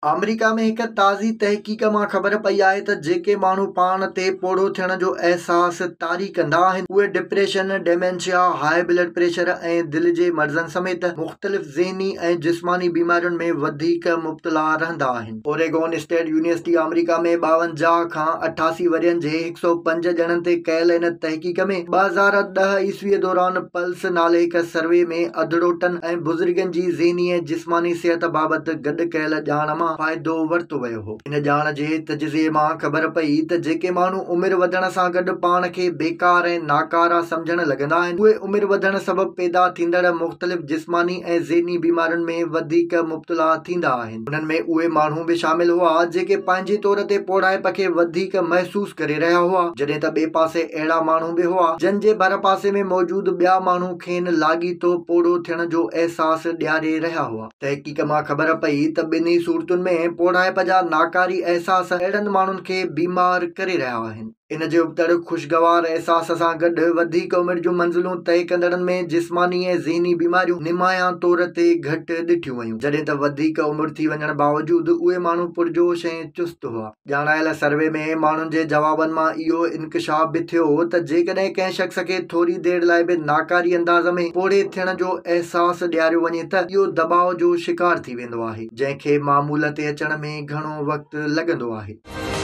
America में एक ताज़ी तहक़ीक़ मां ख़बर पई आहे त जेके माण्हू पाण ते पोड़ो थियण जो अहसास तारी कंदा आहिनि उहे depression, dementia, high blood pressure ऐं दिलि जे मर्ज़नि समेत मुख़्तलिफ़ ज़हनी ऐं जिस्मानी बीमारियुनि में वधीक मुब्तला रहंदा आहिनि। ओरेगोन स्टेट यूनिवर्सिटी अमेरिका में 52 खां 88 वरियनि जे 105 ॼणनि ते कयल इन तहक़ीक़ में 2010 ईस्वीअ दौरान पल्स नाले हिक सर्वे में अधड़ोटनि ऐं बुज़ुर्गनि जी ज़हनी ऐं जिस्मानी सिहत बाबति गॾु कयल ॼाण मां फ़ाइदो वरितो वियो हो। इन ॼाण जे तजज़िये मां ख़बर पई त जेके माण्हू उमिरि वधण सां गॾु पाण खे बेकार ऐं नाकारा सम्झण लॻंदा आहिनि उहे उमिरि वधण सबबु पैदा थींदड़ मुख़्तलिफ़ जिस्मानी ऐं ज़हनी बीमारियुनि में वधीक मुब्तला थींदा आहिनि। उन्हनि में उहे माण्हू बि शामिल हुआ जेके पंहिंजे तौर ते पोड़ाइप खे वधीक महसूस करे रहिया हुआ, जॾहिं त ॿिए पासे अहिड़ा माण्हू बि हुआ जंहिं जे भर पासे में मौजूद ॿिया माण्हू खेनि लाॻीतो पोड़ो थियण जो अहसास ॾियारे रहिया हुआ। तहक़ीक़ मां ख़बर पई त ॿिन्ही सूरतुनि में पोड़ाइप जा नाकारी अहसास अहिड़नि माण्हुनि खे बीमार करे रहिया आहिनि। इन जे उबतड़ ख़ुशगवार अहसास सां गॾु वधीक उमिरि जूं मंज़िलूं तय कंदड़नि में जिस्मानी ऐं ज़हनी बीमारियूं निमाया तौर ते घटि ॾिठियूं वयूं, जॾहिं त वधीक उमिरि थी वञण बावजूदि उहे माण्हू पुरजोश ऐं चुस्त हुआ। ॼाणायल सर्वे में माण्हुनि जे जवाबनि मां इहो इंकशाफ बि थियो त जेकॾहिं कंहिं शख़्स खे थोरी देरि लाइ बि नाकारी अंदाज़ में पोड़े थियण जो अहसास ॾियारियो वञे त इहो दबाव जो शिकार थी वेंदो आहे, जंहिंखे मामूल ते अचण में घणो वक़्तु लॻंदो आहे।